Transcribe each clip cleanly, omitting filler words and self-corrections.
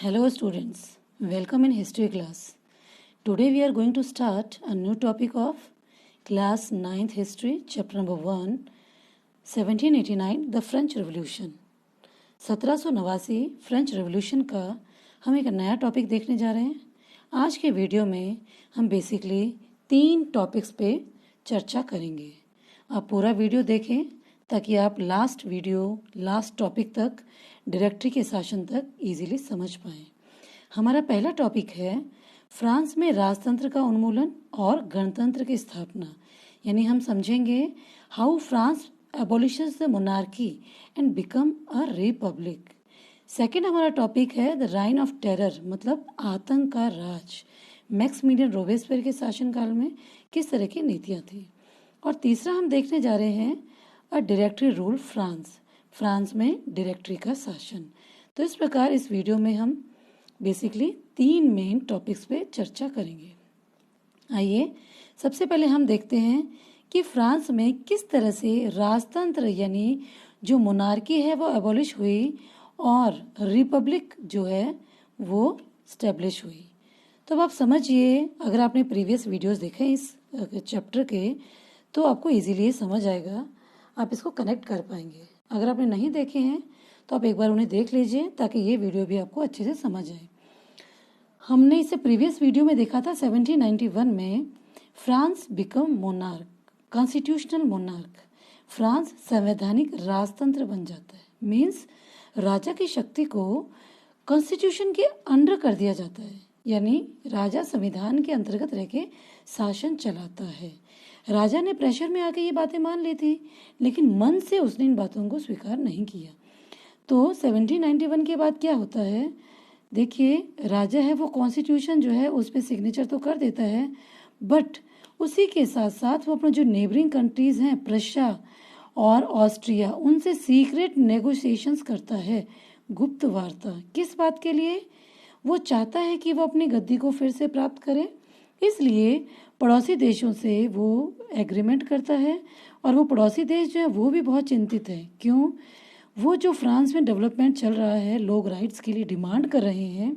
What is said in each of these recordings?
Hello students, welcome in history class. Today we are going to start a new topic of class 9th history chapter number 1 1789 the French Revolution. 1789 French revolution का हम एक नया topic देखने जा रहे हैं. आज के वीडियो में हम बेसिकली 3 टॉपिक्स पे चर्चा करेंगे. आप पूरा वीडियो देखें ताकि आप लास्ट टॉपिक तक डायरेक्टरी के शासन तक इजीली समझ पाएं. हमारा पहला टॉपिक है फ्रांस में राजतंत्र का उन्मूलन और गणतंत्र की स्थापना. यानी हम समझेंगे how France abolishes the monarchy and become a republic. Second हमारा टॉपिक है द राइन ऑफ टेरर, मतलब आतंक का राज. मैक्सिमिलियन रोबेस्पियर के शासनकाल में किस तरह की नीतियाँ थी. और तीसरा हम देखने जा रहे हैं अ डायरेक्टरी रूल फ्रांस में डायरेक्टरी का शासन. तो इस प्रकार इस वीडियो में हम बेसिकली 3 मेन टॉपिक्स पे चर्चा करेंगे. आइए सबसे पहले हम देखते हैं कि फ्रांस में किस तरह से राजतंत्र यानी जो मोनार्की है वो एबॉलिश हुई और रिपब्लिक जो है वो स्टेब्लिश हुई. तो अब आप समझिए, अगर आपने प्रीवियस वीडियोस देखे इस चैप्टर के तो आपको इजीली समझ आएगा, आप इसको कनेक्ट कर पाएंगे. अगर आपने नहीं देखे हैं तो आप एक बार उन्हें देख लीजिए ताकि ये वीडियो भी आपको अच्छे से समझ आए. हमने इसे प्रीवियस वीडियो में देखा था 1791 में France become monarch, constitutional monarch. France संवैधानिक राजतंत्र बन जाता है. मीन्स राजा की शक्ति को कॉन्स्टिट्यूशन के अंडर कर दिया जाता है. यानी राजा संविधान के अंतर्गत रह के शासन चलाता है. राजा ने प्रेशर में आके ये बातें मान ली थी, लेकिन मन से उसने इन बातों को स्वीकार नहीं किया. तो 1791 के बाद क्या होता है, देखिए राजा है वो कॉन्स्टिट्यूशन जो है उस पर सिग्नेचर तो कर देता है, बट उसी के साथ साथ वो अपने जो नेबरिंग कंट्रीज हैं प्रशा और ऑस्ट्रिया उनसे सीक्रेट नेगोशिएशंस करता है, गुप्त वार्ता. किस बात के लिए? वो चाहता है कि वो अपनी गद्दी को फिर से प्राप्त करे, इसलिए पड़ोसी देशों से वो एग्रीमेंट करता है. और वो पड़ोसी देश जो है वो भी बहुत चिंतित है. क्यों? वो जो फ्रांस में डेवलपमेंट चल रहा है, लोग राइट्स के लिए डिमांड कर रहे हैं,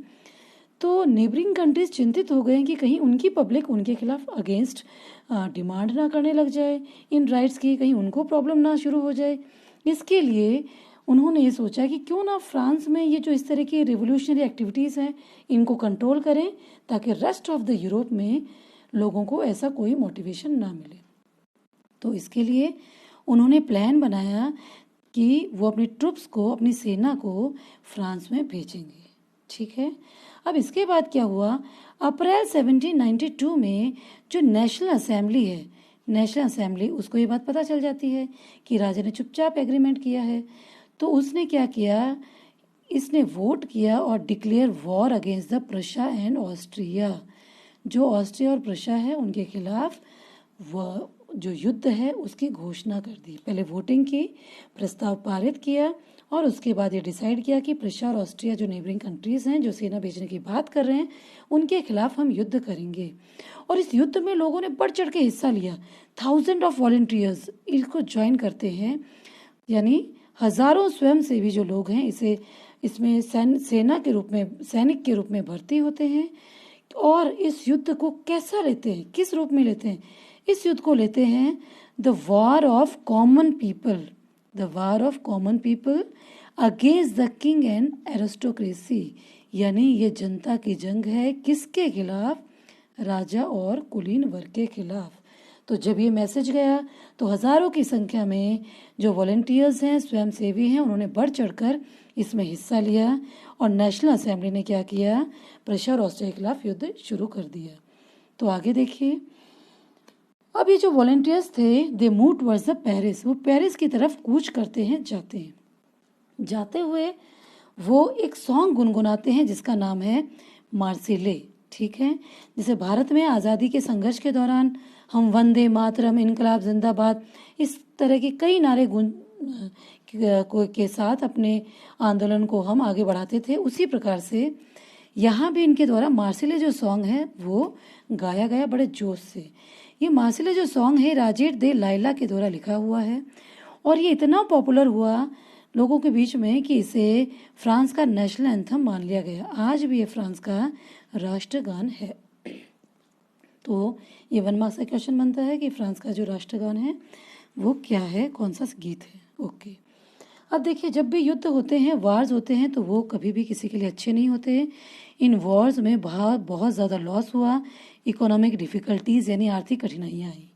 तो नेबरिंग कंट्रीज चिंतित हो गए हैं कि कहीं उनकी पब्लिक उनके खिलाफ अगेंस्ट डिमांड ना करने लग जाए इन राइट्स की, कहीं उनको प्रॉब्लम ना शुरू हो जाए. इसके लिए उन्होंने ये सोचा कि क्यों ना फ्रांस में ये जो इस तरह की रिवोल्यूशनरी एक्टिविटीज़ हैं इनको कंट्रोल करें ताकि रेस्ट ऑफ द यूरोप में लोगों को ऐसा कोई मोटिवेशन ना मिले. तो इसके लिए उन्होंने प्लान बनाया कि वो अपनी ट्रुप्स को, अपनी सेना को फ्रांस में भेजेंगे. ठीक है. अब इसके बाद क्या हुआ, अप्रैल 1792 में जो नेशनल असेंबली उसको ये बात पता चल जाती है कि राजा ने चुपचाप एग्रीमेंट किया है. तो उसने क्या किया, इसने वोट किया और declare war against the Prussia and Austria. जो ऑस्ट्रिया और प्रशा है उनके खिलाफ वो जो युद्ध है उसकी घोषणा कर दी. पहले वोटिंग की, प्रस्ताव पारित किया और उसके बाद ये डिसाइड किया कि प्रशा और ऑस्ट्रिया जो नेबरिंग कंट्रीज हैं जो सेना भेजने की बात कर रहे हैं उनके खिलाफ हम युद्ध करेंगे. और इस युद्ध में लोगों ने बढ़ चढ़ के हिस्सा लिया. 1000 ऑफ वॉलंटियर्स इसको ज्वाइन करते हैं, यानी हजारों स्वयंसेवी जो लोग हैं इसमें सैनिक के रूप में भर्ती होते हैं. और इस युद्ध को कैसा लेते हैं, किस रूप में लेते हैं? इस युद्ध को लेते हैं the war of common people against the king and aristocracy. यानी ये जनता की जंग है, किसके खिलाफ? राजा और कुलीन वर्ग के खिलाफ. तो जब ये मैसेज गया तो हजारों की संख्या में जो वॉलंटियर्स हैं, स्वयंसेवी हैं, उन्होंने बढ़ चढ़कर इसमें हिस्सा लिया. और नेशनल असेंबली ने क्या किया, प्रशा और ऑस्ट्रिया के खिलाफ युद्ध शुरू कर दिया. तो आगे देखिए, अब ये जो वॉलंटियर्स थे they move towards the Paris, वो पेरिस की तरफ कूच करते हैं. जाते हुए वो एक सॉन्ग गुनगुनाते हैं जिसका नाम है मार्सिले. ठीक है. जैसे भारत में आज़ादी के संघर्ष के दौरान हम वंदे मातरम, इनकलाब जिंदाबाद, इस तरह के कई नारे के साथ अपने आंदोलन को हम आगे बढ़ाते थे, उसी प्रकार से यहाँ भी इनके द्वारा मार्सिले जो सॉन्ग है वो गाया गया बड़े जोश से. ये मार्सिले जो सॉन्ग है राजेट दे लाइला के द्वारा लिखा हुआ है और ये इतना पॉपुलर हुआ, लोगों के बीच में कि इसे फ्रांस का नेशनल एंथम मान लिया गया। आज भी ये फ्रांस का राष्ट्रगान है। तो ये 1 मार्क्स का क्वेश्चन बनता है कि फ्रांस का जो राष्ट्रगान है वो क्या है, कौन सा गीत है। ओके, अब देखिए, जब भी युद्ध होते हैं, वार्स होते हैं, तो वो कभी भी किसी के लिए अच्छे नहीं होते। इन वॉर्स में बहुत ज़्यादा लॉस हुआ, इकोनॉमिक डिफ़िकल्टीज़ यानी आर्थिक कठिनाइयाँ आई,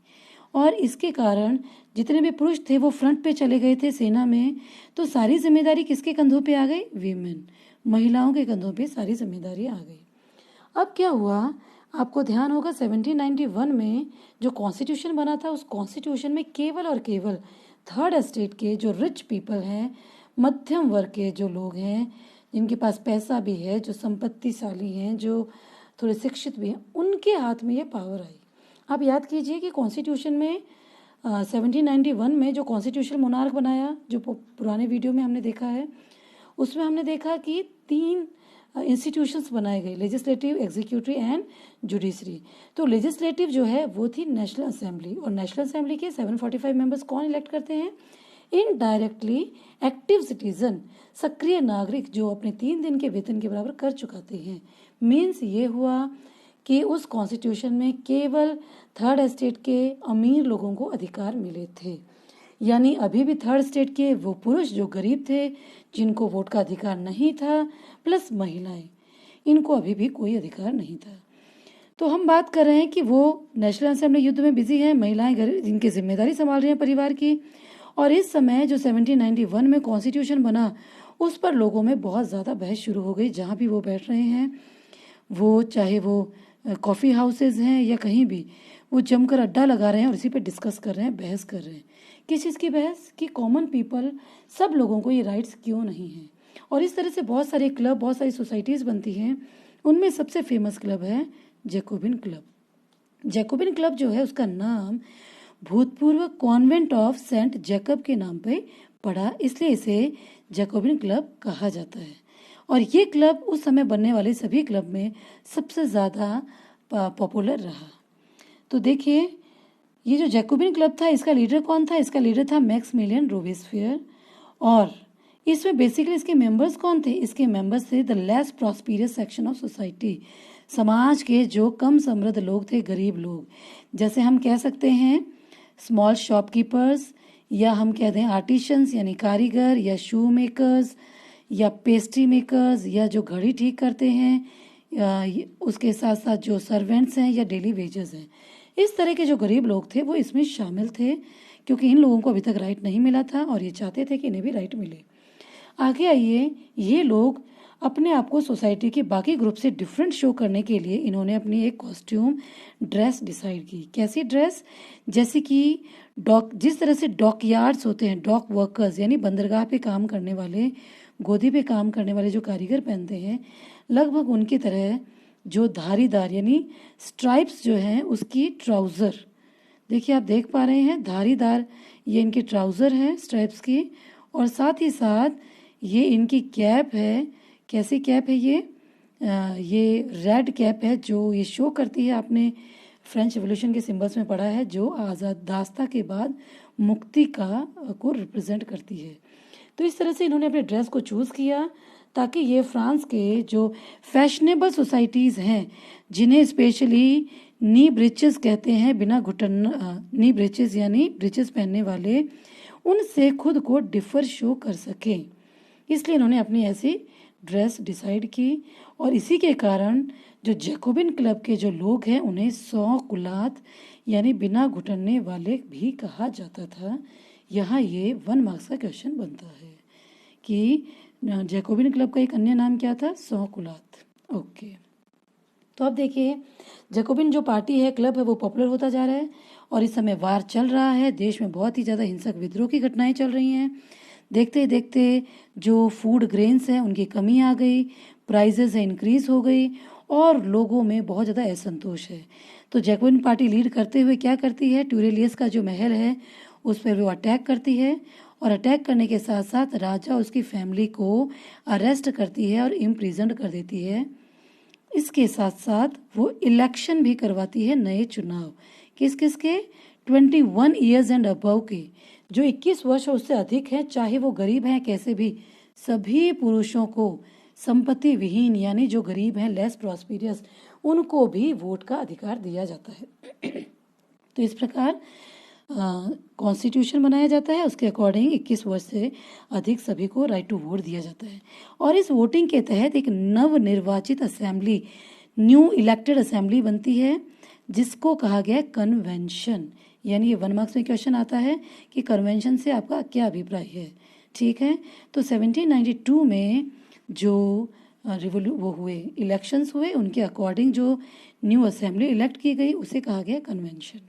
और इसके कारण जितने भी पुरुष थे वो फ्रंट पे चले गए थे सेना में। तो सारी जिम्मेदारी किसके कंधों पे आ गई? वीमेन, महिलाओं के कंधों पे सारी जिम्मेदारी आ गई। अब क्या हुआ, आपको ध्यान होगा 1791 में जो कॉन्स्टिट्यूशन बना था, उस कॉन्स्टिट्यूशन में केवल और केवल थर्ड एस्टेट के जो रिच पीपल हैं, मध्यम वर्ग के जो लोग हैं, जिनके पास पैसा भी है, जो संपत्तिशाली हैं, जो थोड़े शिक्षित भी हैं, उनके हाथ में ये पावर आई। आप याद कीजिए कि कॉन्स्टिट्यूशन में 1791 में जो कॉन्स्टिट्यूशनल मोनार्क बनाया, जो पुराने वीडियो में हमने देखा है, उसमें हमने देखा कि 3 इंस्टीट्यूशंस बनाए गए, लेजिस्लेटिव, एग्जीक्यूटिव एंड जुडिशरी। तो लेजिस्लेटिव जो है वो थी नेशनल असेंबली, और नेशनल असेंबली के 745 मेंबर्स कौन इलेक्ट करते हैं? इनडायरेक्टली एक्टिव सिटीजन, सक्रिय नागरिक जो अपने 3 दिन के वेतन के बराबर कर चुकाते हैं। मीन्स ये हुआ कि उस कॉन्स्टिट्यूशन में केवल थर्ड एस्टेट के अमीर लोगों को अधिकार मिले थे, यानी अभी भी थर्ड स्टेट के वो पुरुष जो गरीब थे, जिनको वोट का अधिकार नहीं था, प्लस महिलाएं, इनको अभी भी कोई अधिकार नहीं था। तो हम बात कर रहे हैं कि वो नेशनल असेंबली युद्ध में बिजी है, महिलाएं जिनकी जिम्मेदारी संभाल रही हैं परिवार की। और इस समय जो 1791 में कॉन्स्टिट्यूशन बना, उस पर लोगों में बहुत ज़्यादा बहस शुरू हो गई। जहाँ भी वो बैठ रहे हैं, वो चाहे वो कॉफ़ी हाउसेज हैं या कहीं भी, वो जमकर अड्डा लगा रहे हैं और इसी पे डिस्कस कर रहे हैं, बहस कर रहे हैं। किस चीज़ की बहस? कि कॉमन पीपल, सब लोगों को ये राइट्स क्यों नहीं हैं। और इस तरह से बहुत सारे क्लब, बहुत सारी सोसाइटीज़ बनती हैं। उनमें सबसे फेमस क्लब है जैकोबिन क्लब। जैकोबिन क्लब जो है, उसका नाम भूतपूर्व कॉन्वेंट ऑफ सेंट जैकब के नाम पे पड़ा, इसलिए इसे जैकोबिन क्लब कहा जाता है। और ये क्लब उस समय बनने वाले सभी क्लब में सबसे ज़्यादा पॉपुलर रहा। तो देखिए, ये जो जैकोबिन क्लब था, इसका लीडर कौन था? इसका लीडर था मैक्समिलियन रोबेस्पियर। और इसमें बेसिकली इसके मेंबर्स कौन थे? इसके मेंबर्स थे the less prosperous section of society, समाज के जो कम समृद्ध लोग थे, गरीब लोग, जैसे हम कह सकते हैं स्मॉल शॉपकीपर्स, या हम कह दें आर्टिशंस यानी कारीगर, या शू मेकर्स, या पेस्ट्री मेकर्स, या जो घड़ी ठीक करते हैं, उसके साथ साथ जो सर्वेंट्स हैं या डेली वेजर्स हैं। इस तरह के जो गरीब लोग थे वो इसमें शामिल थे, क्योंकि इन लोगों को अभी तक राइट नहीं मिला था और ये चाहते थे कि इन्हें भी राइट मिले। आगे आइए, ये लोग अपने आप को सोसाइटी के बाकी ग्रुप से डिफरेंट शो करने के लिए इन्होंने अपनी एक कॉस्ट्यूम ड्रेस डिसाइड की। कैसी ड्रेस? जैसे कि जिस तरह से डॉक यार्ड्स होते हैं, डॉक वर्कर्स यानी बंदरगाह पे काम करने वाले, गोदी पे काम करने वाले जो कारीगर पहनते हैं, लगभग उनकी तरह जो धारीदार यानी स्ट्राइप्स जो हैं उसकी ट्राउज़र, देखिए आप देख पा रहे हैं, धारीदार ये इनकी ट्राउज़र है स्ट्राइप्स की, और साथ ही साथ ये इनकी कैप है। कैसी कैप है ये रेड कैप है, जो ये शो करती है, आपने फ्रेंच रेवोल्यूशन के सिंबल्स में पढ़ा है, जो आज़ादास्ता के बाद मुक्ति को रिप्रेजेंट करती है। तो इस तरह से इन्होंने अपने ड्रेस को चूज़ किया ताकि ये फ्रांस के जो फैशनेबल सोसाइटीज़ हैं, जिन्हें स्पेशली नी ब्रिचेस कहते हैं, बिना घुटन, नी ब्रिचेस यानी ब्रिचेस पहनने वाले, उनसे खुद को डिफर शो कर सकें, इसलिए इन्होंने अपनी ऐसी ड्रेस डिसाइड की। और इसी के कारण जो जैकोबिन क्लब के जो लोग हैं उन्हें सौ कुलात यानी बिना घुटनने वाले भी कहा जाता था। यहाँ ये 1 मार्क्स का क्वेश्चन बनता है कि जैकोबिन क्लब का एक अन्य नाम क्या था? सौ कुलात। ओके, तो अब देखिए, जैकोबिन जो पार्टी है, क्लब है, वो पॉपुलर होता जा रहा है और इस समय वार चल रहा है, देश में बहुत ही ज़्यादा हिंसक विद्रोह की घटनाएं चल रही हैं। देखते ही देखते जो फूड ग्रेन्स हैं उनकी कमी आ गई, प्राइजेस है इंक्रीज हो गई और लोगों में बहुत ज़्यादा असंतोष है। तो जैकोबिन पार्टी लीड करते हुए क्या करती है? ट्यूरेलियस का जो महल है उस पर वो अटैक करती है, और अटैक करने के साथ साथ राजा उसकी फैमिली को अरेस्ट करती है और इम्प्रिजन कर देती है। इसके साथ साथ वो इलेक्शन भी करवाती है, नए चुनाव। किस किस के? 21 ईयर्स एंड अबव के जो 21 वर्ष और उससे अधिक हैं, चाहे वो गरीब हैं कैसे भी, सभी पुरुषों को संपत्ति विहीन यानी जो गरीब हैं, लेस प्रॉस्पिरियस, उनको भी वोट का अधिकार दिया जाता है। तो इस प्रकार कॉन्स्टिट्यूशन बनाया जाता है, उसके अकॉर्डिंग 21 वर्ष से अधिक सभी को राइट टू वोट दिया जाता है। और इस वोटिंग के तहत एक नव निर्वाचित असेंबली, न्यू इलेक्टेड असेंबली बनती है, जिसको कहा गया कन्वेंशन। यानी ये 1 मार्क्स में क्वेश्चन आता है कि कन्वेंशन से आपका क्या अभिप्राय है। ठीक है, तो 1792 में जो वो हुए इलेक्शंस हुए, उनके अकॉर्डिंग जो न्यू असेंबली इलेक्ट की गई उसे कहा गया कन्वेंशन।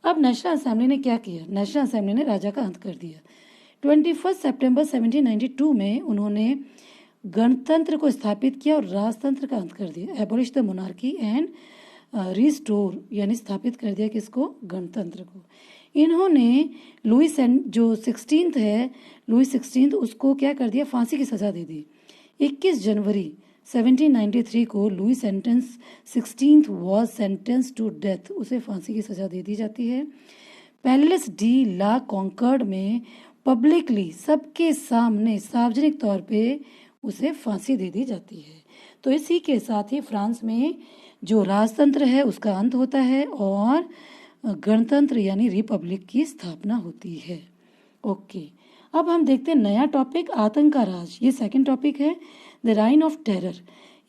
अब नेशनल असेंबली ने क्या किया? नेशनल असेंबली ने राजा का अंत कर दिया। 21 सितंबर 1792 में उन्होंने गणतंत्र को स्थापित किया और राजतंत्र का अंत कर दिया। Abolish the monarchy and restore, यानी स्थापित कर दिया किसको? गणतंत्र को। इन्होंने लुई जो 16 है, लुई 16 उसको क्या कर दिया? फांसी की सजा दे दी। 21 जनवरी 1793 को Louis 16 was sentence to death, उसे फांसी की सजा दे दी जाती है। पैलेस डी ला कॉन्कर्ड में पब्लिकली, सबके सामने सार्वजनिक तौर पे उसे फांसी दे दी जाती है। तो इसी के साथ ही फ्रांस में जो राजतंत्र है उसका अंत होता है और गणतंत्र यानी रिपब्लिक की स्थापना होती है। ओके, अब हम देखते हैं नया टॉपिक, आतंक का राज। ये सेकंड टॉपिक है, द राइन ऑफ टेरर।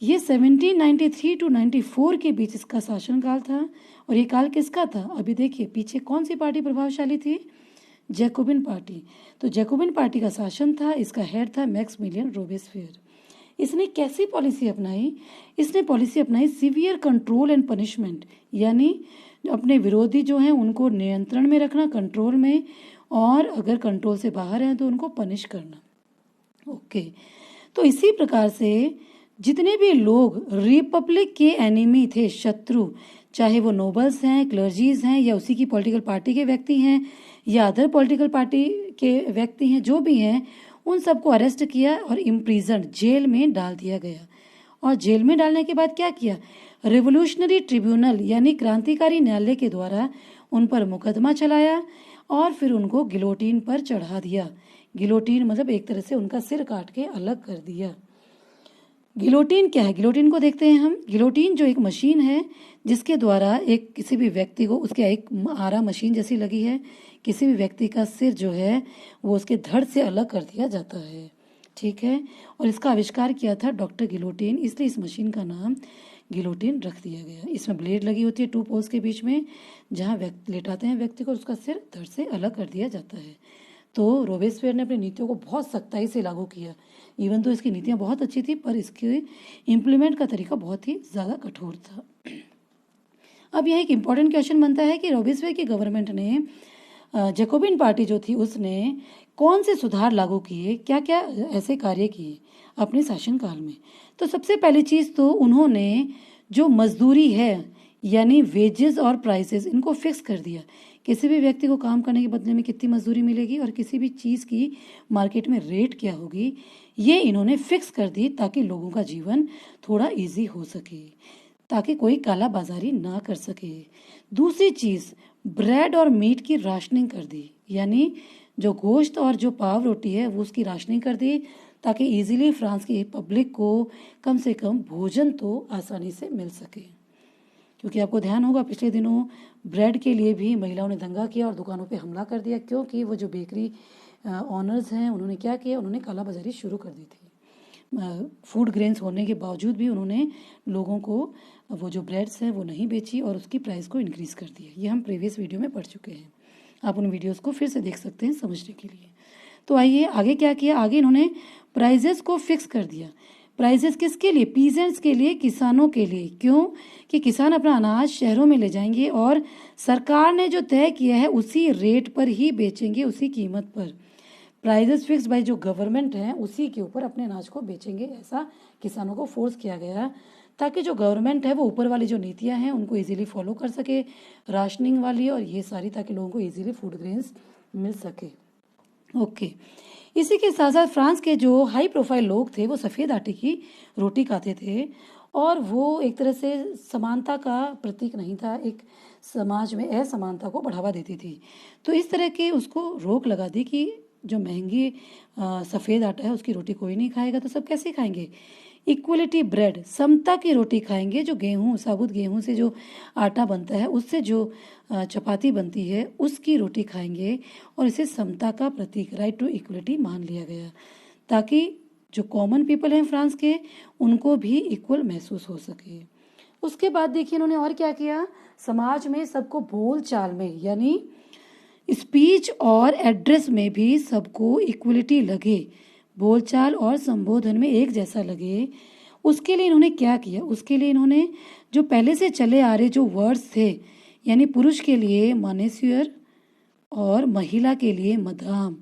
ये 1793 to 94 के बीच इसका शासनकाल था। और ये काल किसका था? अभी देखिए पीछे कौन सी पार्टी प्रभावशाली थी? Jacobian party. तो जैकोबिन पार्टी का शासन था, इसका हेड था मैक्सिमिलियन रोबेस्पियर। इसने कैसी पॉलिसी अपनाई? इसने पॉलिसी अपनाई सीवियर कंट्रोल एंड पनिशमेंट, यानी अपने विरोधी जो हैं उनको नियंत्रण में रखना, कंट्रोल में, और अगर कंट्रोल से बाहर हैं तो उनको पनिश करना। ओके, तो इसी प्रकार से जितने भी लोग रिपब्लिक के एनिमी थे, शत्रु, चाहे वो नोबल्स हैं, क्लर्जीज हैं, या उसी की पॉलिटिकल पार्टी के व्यक्ति हैं, या अदर पॉलिटिकल पार्टी के व्यक्ति हैं, जो भी हैं, उन सबको अरेस्ट किया और इम्प्रिजन, जेल में डाल दिया गया। और जेल में डालने के बाद क्या किया? रेवोल्यूशनरी ट्रिब्यूनल यानी क्रांतिकारी न्यायालय के द्वारा उन पर मुकदमा चलाया और फिर उनको गिलोटीन पर चढ़ा दिया। गिलोटीन मतलब एक तरह से उनका सिर काट के अलग कर दिया। गिलोटीन क्या है? गिलोटीन को देखते हैं हम। गिलोटीन जो एक मशीन है जिसके द्वारा एक किसी भी व्यक्ति को, उसके एक आरा मशीन जैसी लगी है, किसी भी व्यक्ति का सिर जो है वो उसके धड़ से अलग कर दिया जाता है। ठीक है, और इसका आविष्कार किया था डॉक्टर गिलोटीन, इसलिए इस मशीन का नाम गिलोटीन रख दिया गया। इसमें ब्लेड लगी होती है 2 पोल्स के बीच में, जहाँ लेटाते हैं व्यक्ति को, उसका सिर धड़ से अलग कर दिया जाता है। तो रोबेस्पियर ने अपनी नीतियों को बहुत सख्ताई से लागू किया। इवन तो इसकी नीतियाँ बहुत अच्छी थी, पर इसके इम्प्लीमेंट का तरीका बहुत ही ज़्यादा कठोर था। अब यह एक इम्पॉर्टेंट क्वेश्चन बनता है कि रोबेस्पियर की गवर्नमेंट ने, जैकोबिन पार्टी जो थी उसने कौन से सुधार लागू किए, क्या क्या ऐसे कार्य किए अपने शासनकाल में। तो सबसे पहली चीज़ तो उन्होंने जो मजदूरी है यानी वेजेस और प्राइसेस, इनको फिक्स कर दिया। किसी भी व्यक्ति को काम करने के बदले में कितनी मजदूरी मिलेगी और किसी भी चीज़ की मार्केट में रेट क्या होगी, ये इन्होंने फिक्स कर दी ताकि लोगों का जीवन थोड़ा इजी हो सके, ताकि कोई काला बाजारी ना कर सके। दूसरी चीज़, ब्रेड और मीट की राशनिंग कर दी, यानी जो गोश्त और जो पाव रोटी है वो उसकी राशनिंग कर दी ताकि इजीली फ्रांस की पब्लिक को कम से कम भोजन तो आसानी से मिल सके। क्योंकि आपको ध्यान होगा पिछले दिनों ब्रेड के लिए भी महिलाओं ने दंगा किया और दुकानों पे हमला कर दिया, क्योंकि वो जो बेकरी ऑनर्स हैं उन्होंने क्या किया, उन्होंने काला बाजारी शुरू कर दी थी। फूड ग्रेन्स होने के बावजूद भी उन्होंने लोगों को वो जो ब्रेड्स हैं वो नहीं बेची और उसकी प्राइस को इंक्रीज़ कर दिया। ये हम प्रीवियस वीडियो में पढ़ चुके हैं, आप उन वीडियोस को फिर से देख सकते हैं समझने के लिए। तो आइए आगे क्या किया, आगे इन्होंने प्राइजेस को फिक्स कर दिया। प्राइजेस किसके लिए? पीजेंट्स के लिए, किसानों के लिए। क्यों? कि किसान अपना अनाज शहरों में ले जाएंगे और सरकार ने जो तय किया है उसी रेट पर ही बेचेंगे, उसी कीमत पर। प्राइजेस फिक्स बाय जो गवर्नमेंट है उसी के ऊपर अपने अनाज को बेचेंगे, ऐसा किसानों को फोर्स किया गया ताकि जो गवर्नमेंट है वो ऊपर वाली जो नीतियां हैं उनको इजीली फॉलो कर सके, राशनिंग वाली और ये सारी, ताकि लोगों को इजीली फूड ग्रेन्स मिल सके। ओके, इसी के साथ साथ फ्रांस के जो हाई प्रोफाइल लोग थे वो सफ़ेद आटे की रोटी खाते थे और वो एक तरह से समानता का प्रतीक नहीं था, एक समाज में असमानता को बढ़ावा देती थी। तो इस तरह के उसको रोक लगा दी कि जो महंगी सफ़ेद आटा है उसकी रोटी कोई नहीं खाएगा, तो सब कैसे खाएंगे? इक्वलिटी ब्रेड, समता की रोटी खाएंगे। जो गेहूँ, साबुत गेहूँ से जो आटा बनता है उससे जो चपाती बनती है उसकी रोटी खाएंगे और इसे समता का प्रतीक, राइट टू इक्वलिटी मान लिया गया, ताकि जो कॉमन पीपल हैं फ्रांस के उनको भी इक्वल महसूस हो सके। उसके बाद देखिए इन्होंने और क्या किया, समाज में सबको बोल चाल में यानी स्पीच और एड्रेस में भी सबको इक्वलिटी लगे, बोलचाल और संबोधन में एक जैसा लगे। उसके लिए इन्होंने क्या किया, उसके लिए इन्होंने जो पहले से चले आ रहे जो वर्ड्स थे, यानी पुरुष के लिए मॉन्सियर और महिला के लिए मदाम,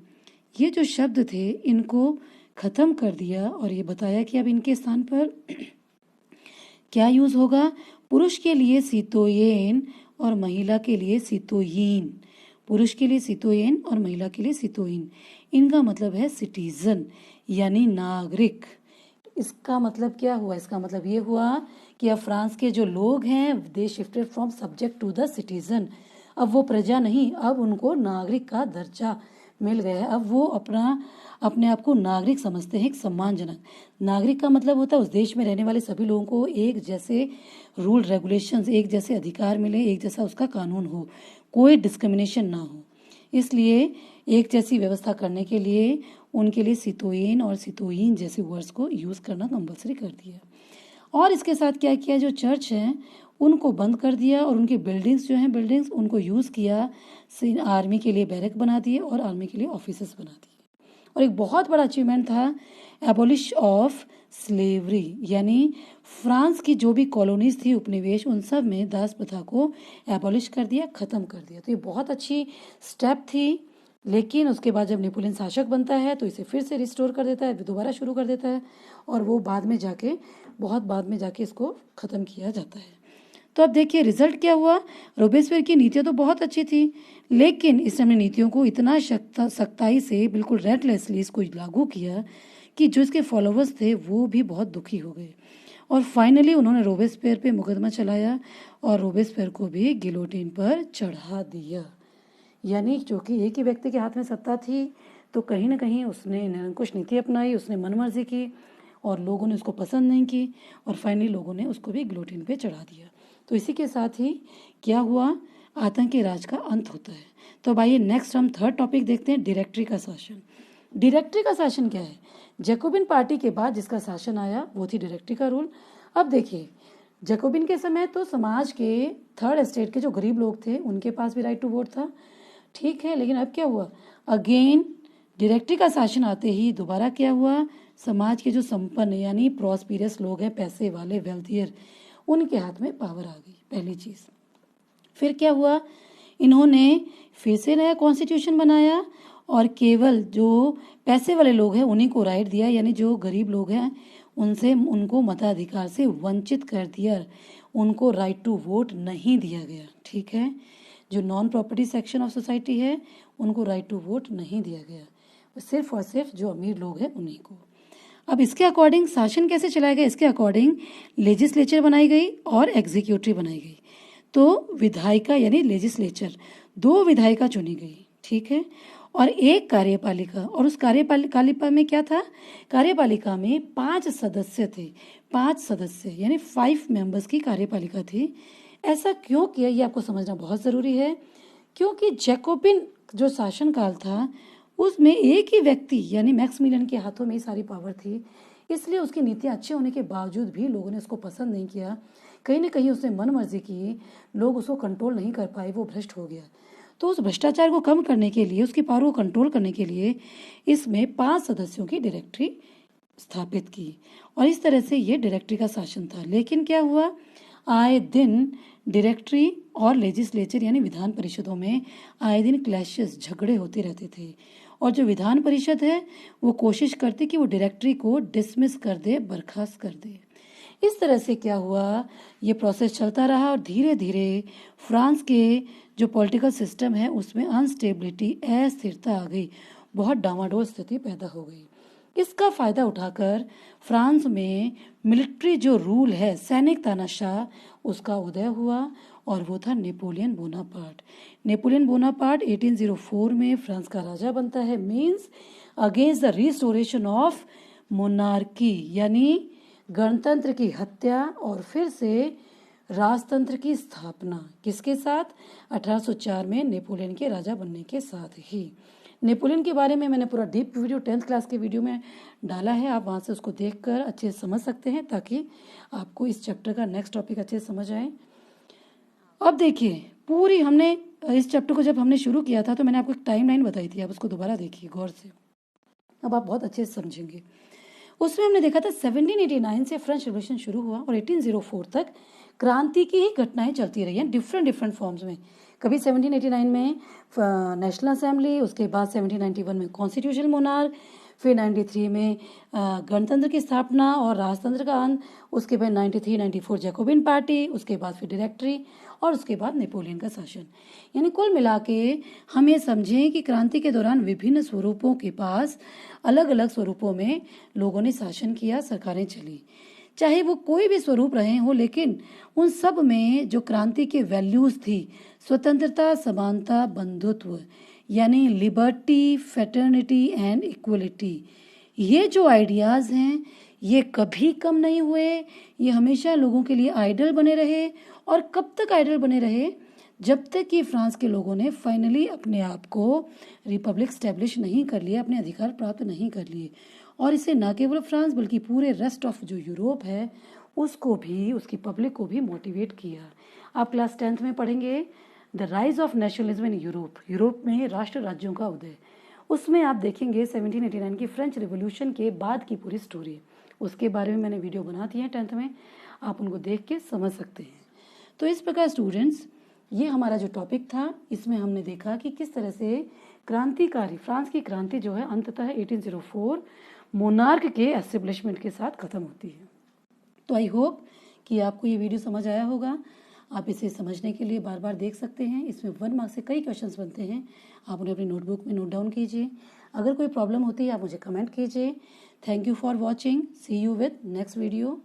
ये जो शब्द थे इनको ख़त्म कर दिया और ये बताया कि अब इनके स्थान पर क्या यूज़ होगा। पुरुष के लिए सितोयेन और महिला के लिए सितोयीन, पुरुष के लिए सितोयेन और महिला के लिए सितोयीन। इनका मतलब है सिटीजन यानी नागरिक। इसका मतलब क्या हुआ, इसका मतलब ये हुआ कि अब फ्रांस के जो लोग हैं they shifted from subject to the citizen. अब वो प्रजा नहीं, अब उनको नागरिक का दर्जा मिल गया है। अब वो अपने आप को नागरिक समझते हैं, एक सम्मानजनक। नागरिक का मतलब होता है उस देश में रहने वाले सभी लोगों को एक जैसे रूल रेगुलेशंस, एक जैसे अधिकार मिले, एक जैसा उसका कानून हो, कोई डिस्क्रिमिनेशन ना हो। इसलिए एक जैसी व्यवस्था करने के लिए उनके लिए सितोयेन और सितोयीन जैसे वर्ड्स को यूज़ करना कंपलसरी कर दिया। और इसके साथ क्या किया, जो चर्च हैं उनको बंद कर दिया और उनकी बिल्डिंग्स जो हैं बिल्डिंग्स उनको यूज़ किया, आर्मी के लिए बैरक बना दिए और आर्मी के लिए ऑफिसेस बना दिए। और एक बहुत बड़ा अचीवमेंट था एबोलिश ऑफ स्लेवरी, यानी फ्रांस की जो भी कॉलोनीज थी, उपनिवेश, उन सब में दास प्रथा को एबोलिश कर दिया, ख़त्म कर दिया। तो ये बहुत अच्छी स्टेप थी। लेकिन उसके बाद जब नेपोलियन शासक बनता है तो इसे फिर से रिस्टोर कर देता है, दोबारा शुरू कर देता है और वो बहुत बाद में जाके इसको ख़त्म किया जाता है। तो अब देखिए रिजल्ट क्या हुआ। रोबेस्पियर की नीतियाँ तो बहुत अच्छी थी, लेकिन इसने अपनी नीतियों को इतना सख्ताई से, बिल्कुल रेटलेसली इसको लागू किया कि जो इसके फॉलोवर्स थे वो भी बहुत दुखी हो गए और फाइनली उन्होंने रोबेस्पियर पे मुकदमा चलाया और रोबेस्पियर को भी गिलोटिन पर चढ़ा दिया। यानी क्योंकि एक ही व्यक्ति के हाथ में सत्ता थी तो कहीं ना कहीं उसने निरंकुश नीति अपनाई, उसने मनमर्जी की और लोगों ने उसको पसंद नहीं की और फाइनली लोगों ने उसको भी गिलोटिन पे चढ़ा दिया। तो इसी के साथ ही क्या हुआ, आतंकी राज का अंत होता है। तो अब आइए नेक्स्ट हम थर्ड टॉपिक देखते हैं, डायरेक्टरी का शासन। डायरेक्टरी का शासन क्या है? जैकोबिन पार्टी के बाद जिसका शासन आया वो थी डायरेक्टरी का रूल। अब देखिए जैकोबिन के समय तो समाज के थर्ड एस्टेट के जो गरीब लोग थे उनके पास भी राइट टू वोट था, ठीक है। लेकिन अब क्या हुआ, अगेन डायरेक्टरी का शासन आते ही दोबारा क्या हुआ, समाज के जो संपन्न यानी प्रॉस्पिरस लोग हैं, पैसे वाले, वेल्थियर, उनके हाथ में पावर आ गई, पहली चीज़। फिर क्या हुआ, इन्होंने फिर से नया कॉन्स्टिट्यूशन बनाया और केवल जो पैसे वाले लोग हैं उन्हीं को राइट दिया, यानी जो गरीब लोग हैं उनको मताधिकार से वंचित कर दिया, उनको राइट टू वोट नहीं दिया गया, ठीक है। जो non property section of society है उनको राइट टू वोट नहीं दिया गया, सिर्फ और सिर्फ जो अमीर लोग हैं उन्हीं को। अब इसके अकॉर्डिंग शासन कैसे चलाया गया, इसके अकॉर्डिंग लेजिस्लेचर बनाई गई और एग्जीक्यूटिव बनाई गई। तो विधायिका यानी लेजिस्लेचर, 2 विधायिका चुनी गई, ठीक है, और 1 कार्यपालिका। और उस कार्यपालिका में क्या था, कार्यपालिका में 5 सदस्य थे, 5 सदस्य यानी 5 मेंबर्स की कार्यपालिका थी। ऐसा क्यों किया ये आपको समझना बहुत ज़रूरी है, क्योंकि जैकोबिन जो शासनकाल था उसमें एक ही व्यक्ति यानी मैक्सिमिलियन के हाथों में ही सारी पावर थी, इसलिए उसकी नीतियाँ अच्छे होने के बावजूद भी लोगों ने उसको पसंद नहीं किया। कहीं ना कहीं उसने मन मर्जी की, लोग उसको कंट्रोल नहीं कर पाए, वो भ्रष्ट हो गया। तो उस भ्रष्टाचार को कम करने के लिए, उसकी पावर को कंट्रोल करने के लिए इसमें 5 सदस्यों की डायरेक्टरी स्थापित की और इस तरह से ये डायरेक्टरी का शासन था। लेकिन क्या हुआ, आए दिन डायरेक्टरी और लेजिस्लेचर यानी विधान परिषदों में आए दिन क्लैशेस, झगड़े होते रहते थे और जो विधान परिषद है वो कोशिश करती कि वो डायरेक्टरी को डिसमिस कर दे, बर्खास्त कर दे। इस तरह से क्या हुआ, ये प्रोसेस चलता रहा और धीरे धीरे फ्रांस के जो पॉलिटिकल सिस्टम है उसमें अनस्टेबिलिटी, अस्थिरता आ गई। बहुत डामाडोल स्थिति पैदा हो गई। इसका फायदा उठाकर फ्रांस में मिलिट्री जो रूल है, सैनिक तानाशाह, उसका उदय हुआ और वो था नेपोलियन बोनापार्ट। नेपोलियन बोनापार्ट 1804 में फ्रांस का राजा बनता है, means against the restoration of monarchy, यानी गणतंत्र की हत्या और फिर से राजतंत्र की स्थापना। किसके साथ? 1804 में नेपोलियन के राजा बनने के साथ ही। नेपोलियन के बारे में मैंने पूरा डीप वीडियो 10th क्लास के वीडियो में डाला है, आप वहाँ से उसको देखकर अच्छे से समझ सकते हैं ताकि आपको इस चैप्टर का नेक्स्ट टॉपिक अच्छे से समझ आए। अब देखिए, पूरी हमने इस चैप्टर को जब हमने शुरू किया था तो मैंने आपको एक टाइमलाइन बताई थी, आप उसको दोबारा देखिए गौर से, अब आप बहुत अच्छे से समझेंगे। उसमें हमने देखा था 1789 से फ्रेंच रिवॉल्यूशन शुरू हुआ और 1804 तक क्रांति की ही घटनाएं चलती रही हैं डिफरेंट फॉर्म्स में। कभी 1789 में नेशनल असेंबली, उसके बाद 1791 में कॉन्स्टिट्यूशनल मोनार्क, फिर 93 में गणतंत्र की स्थापना और राजतंत्र का अंत, उसके बाद 93-94 जैकोबिन पार्टी, उसके बाद फिर डायरेक्टरी और उसके बाद नेपोलियन का शासन। यानी कुल मिला के हम ये समझें कि क्रांति के दौरान विभिन्न स्वरूपों के पास अलग अलग स्वरूपों में लोगों ने शासन किया, सरकारें चली, चाहे वो कोई भी स्वरूप रहे हो, लेकिन उन सब में जो क्रांति के वैल्यूज थी, स्वतंत्रता, समानता, बंधुत्व, यानी लिबर्टी, फ्रेटर्निटी एंड इक्वलिटी, ये जो आइडियाज़ हैं ये कभी कम नहीं हुए, ये हमेशा लोगों के लिए आइडल बने रहे। और कब तक आइडल बने रहे? जब तक कि फ्रांस के लोगों ने फाइनली अपने आप को रिपब्लिक स्टैब्लिश नहीं कर लिया, अपने अधिकार प्राप्त नहीं कर लिए। और इसे न केवल फ्रांस बल्कि पूरे रेस्ट ऑफ जो यूरोप है उसको भी, उसकी पब्लिक को भी मोटिवेट किया। आप क्लास 10th में पढ़ेंगे the rise of nationalism in Europe, Europe में राष्ट्र राज्यों का उदय। उसमें आप देखेंगे 1789 की फ्रेंच रिवॉल्यूशन के बाद की पूरी स्टोरी, उसके बारे में मैंने वीडियो बना दी है 10th में, आप उनको देख के समझ सकते हैं। तो इस प्रकार स्टूडेंट्स, ये हमारा जो टॉपिक था, इसमें हमने देखा कि किस तरह से क्रांतिकारी फ्रांस की क्रांति जो है अंततः 1804 मोनार्क के एस्टेब्लिशमेंट के साथ खत्म होती है। तो आई होप कि आपको ये वीडियो समझ आया होगा। आप इसे समझने के लिए बार बार देख सकते हैं, इसमें 1 मार्क्स से कई क्वेश्चंस बनते हैं, आप उन्हें अपनी नोटबुक में नोट डाउन कीजिए। अगर कोई प्रॉब्लम होती है आप मुझे कमेंट कीजिए। Thank you for watching, see you with next video.